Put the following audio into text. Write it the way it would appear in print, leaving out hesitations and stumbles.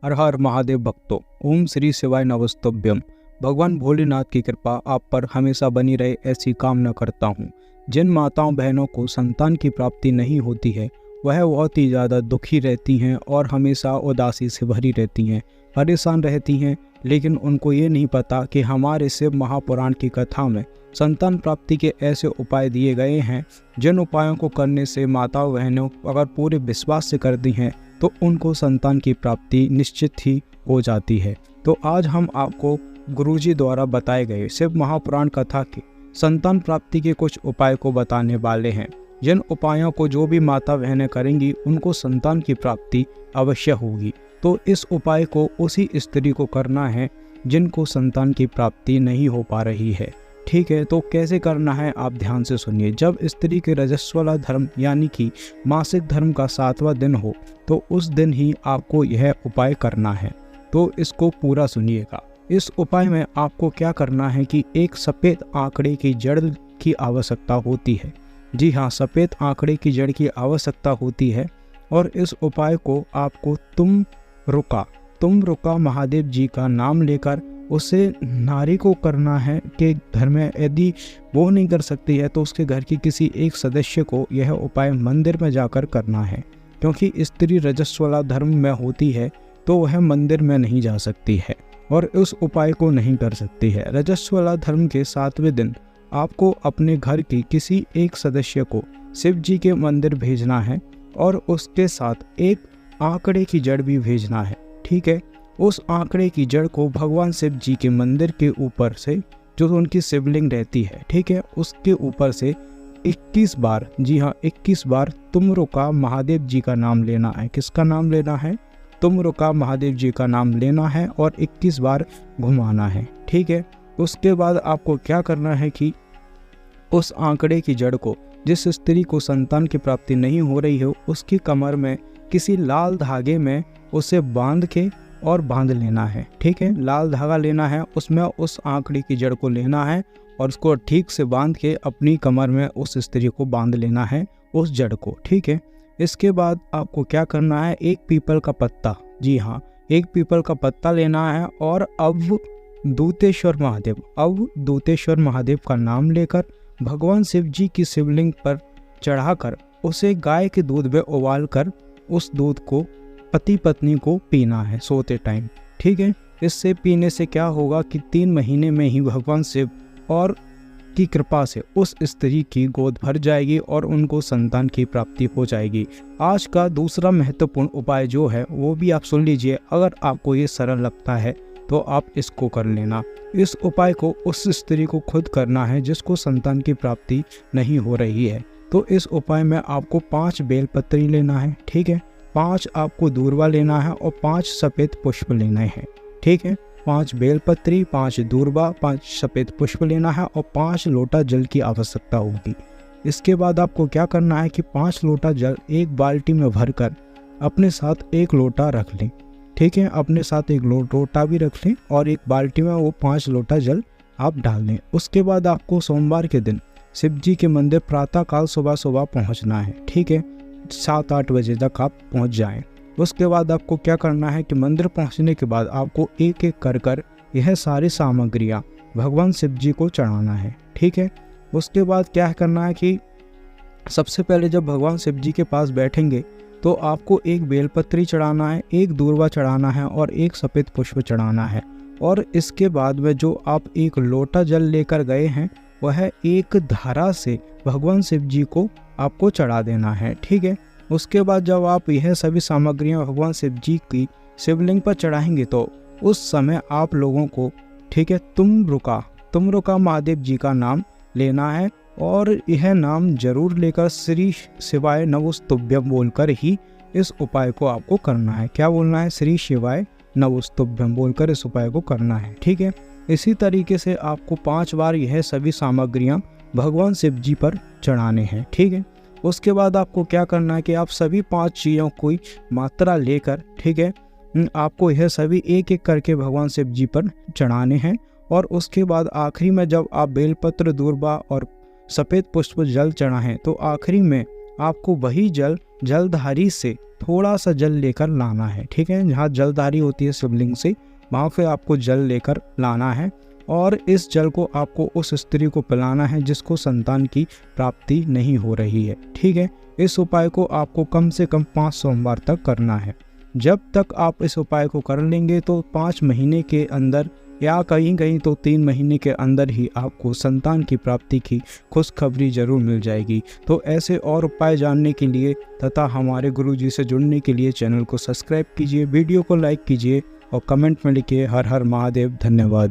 हर हर महादेव भक्तों, ओम श्री शिवाय नमस्तुभ्यम। भगवान भोलेनाथ की कृपा आप पर हमेशा बनी रहे, ऐसी कामना करता हूँ। जिन माताओं बहनों को संतान की प्राप्ति नहीं होती है वह बहुत ही ज़्यादा दुखी रहती हैं और हमेशा उदासी से भरी रहती हैं, परेशान रहती हैं। लेकिन उनको ये नहीं पता कि हमारे शिव महापुराण की कथा में संतान प्राप्ति के ऐसे उपाय दिए गए हैं जिन उपायों को करने से माताओं बहनों अगर पूरे विश्वास से करती हैं तो उनको संतान की प्राप्ति निश्चित ही हो जाती है। तो आज हम आपको गुरुजी द्वारा बताए गए शिव महापुराण कथा के संतान प्राप्ति के कुछ उपाय को बताने वाले हैं। जिन उपायों को जो भी माता बहनें करेंगी उनको संतान की प्राप्ति अवश्य होगी। तो इस उपाय को उसी स्त्री को करना है जिनको संतान की प्राप्ति नहीं हो पा रही है। ठीक है, तो कैसे करना है आप ध्यान से सुनिए। जब स्त्री के रजस्वला धर्म यानी कि मासिक धर्म का 7वां दिन हो तो उस दिन ही आपको यह उपाय करना है। तो इसको पूरा सुनिएगा। इस उपाय में आपको क्या करना है कि एक सफ़ेद आंकड़े की जड़ की आवश्यकता होती है। जी हाँ, सफ़ेद आंकड़े की जड़ की आवश्यकता होती है। और इस उपाय को आपको तुम रुका महादेव जी का नाम लेकर उसे नारी को करना है कि घर में यदि वो नहीं कर सकती है तो उसके घर की किसी एक सदस्य को यह उपाय मंदिर में जाकर करना है। क्योंकि स्त्री रजस्वला धर्म में होती है तो वह मंदिर में नहीं जा सकती है और उस उपाय को नहीं कर सकती है। रजस्वला धर्म के 7वें दिन आपको अपने घर की किसी एक सदस्य को शिव जी के मंदिर भेजना है और उसके साथ एक आंकड़े की जड़ भी भेजना है। ठीक है, उस आंकड़े की जड़ को भगवान शिव जी के मंदिर के ऊपर से जो उनकी शिवलिंग रहती है, ठीक है, उसके ऊपर से 21 बार, जी हाँ 21 बार तुम रुका महादेव जी का नाम लेना है। किसका नाम लेना है? तुम रुका महादेव जी का नाम लेना है और 21 बार घुमाना है। ठीक है, उसके बाद आपको क्या करना है कि उस आंकड़े की जड़ को जिस स्त्री को संतान की प्राप्ति नहीं हो रही हो उसकी कमर में किसी लाल धागे में उसे बांध के और बांध लेना है। ठीक है, लाल धागा लेना है, उसमें उस आंकड़े की जड़ को लेना है और उसको ठीक से बांध के अपनी कमर में उस स्त्री को बांध लेना है, उस जड़ को। ठीक है, इसके बाद आपको क्या करना है, एक पीपल का पत्ता, जी हाँ एक पीपल का पत्ता लेना है और अब दूतेश्वर महादेव का नाम लेकर भगवान शिव जी की शिवलिंग पर चढ़ाकर उसे गाय के दूध में उबाल कर उस दूध को पति पत्नी को पीना है सोते टाइम। ठीक है, इससे पीने से क्या होगा कि 3 महीने में ही भगवान शिव और की कृपा से उस स्त्री की गोद भर जाएगी और उनको संतान की प्राप्ति हो जाएगी। आज का दूसरा महत्वपूर्ण उपाय जो है वो भी आप सुन लीजिए। अगर आपको ये सरल लगता है तो आप इसको कर लेना। इस उपाय को उस स्त्री को खुद करना है जिसको संतान की प्राप्ति नहीं हो रही है। तो इस उपाय में आपको 5 बेलपत्री लेना है। ठीक है, 5 आपको दूर्वा लेना है और 5 सफ़ेद पुष्प लेने हैं। ठीक है, 5 बेलपत्री, 5 दूर्वा, 5 सफ़ेद पुष्प लेना है और 5 लोटा जल की आवश्यकता होगी। इसके बाद आपको क्या करना है कि 5 लोटा जल एक बाल्टी में भरकर अपने साथ एक लोटा रख लें। ठीक है, अपने साथ एक लोटा भी रख लें और एक बाल्टी में वो 5 लोटा जल आप डाल दें। उसके बाद आपको सोमवार के दिन शिव जी के मंदिर प्रातःकाल सुबह पहुंचना है। ठीक है, 7-8 बजे तक आप पहुंच जाएं। उसके बाद आपको क्या करना है कि मंदिर पहुंचने के बाद आपको एक एक कर यह सारी सामग्रियां भगवान शिव जी को चढ़ाना है। ठीक है, उसके बाद क्या करना है कि सबसे पहले जब भगवान शिव जी के पास बैठेंगे तो आपको एक बेलपत्री चढ़ाना है, एक दूर्वा चढ़ाना है और एक सफ़ेद पुष्प चढ़ाना है। और इसके बाद में जो आप एक लोटा जल लेकर गए हैं वह एक धारा से भगवान शिव जी को आपको चढ़ा देना है। ठीक है, उसके बाद जब आप यह सभी सामग्रियां भगवान शिव जी की शिवलिंग पर चढ़ाएंगे तो उस समय आप लोगों को, ठीक है, तुम रुका महादेव जी का नाम लेना है और यह नाम जरूर लेकर श्री शिवाय नमस्तुभ्यम बोलकर ही इस उपाय को आपको करना है। क्या बोलना है? श्री शिवाय नमस्तुभ्यम बोलकर इस उपाय को करना है। ठीक है, इसी तरीके से आपको 5 बार यह सभी सामग्रियां भगवान शिव जी पर चढ़ाने हैं। ठीक है, उसके बाद आपको क्या करना है कि आप सभी 5 चीज़ों की मात्रा लेकर, ठीक है, आपको यह सभी एक एक करके भगवान शिव जी पर चढ़ाने हैं। और उसके बाद आखिरी में जब आप बेलपत्र, दूर्वा और सफ़ेद पुष्प जल चढ़ाएं तो आखिरी में आपको वही जल जलधारी से थोड़ा सा जल लेकर लाना है, ठीक है। जहाँ जलधारी होती है शिवलिंग से, वहाँ पे आपको जल लेकर लाना है और इस जल को आपको उस स्त्री को पिलाना है जिसको संतान की प्राप्ति नहीं हो रही है, ठीक है। इस उपाय को आपको कम से कम 5 सोमवार तक करना है। जब तक आप इस उपाय को कर लेंगे तो 5 महीने के अंदर या कहीं कहीं तो 3 महीने के अंदर ही आपको संतान की प्राप्ति की खुशखबरी जरूर मिल जाएगी। तो ऐसे और उपाय जानने के लिए तथा हमारे गुरुजी से जुड़ने के लिए चैनल को सब्सक्राइब कीजिए, वीडियो को लाइक कीजिए और कमेंट में लिखिए हर हर महादेव। धन्यवाद।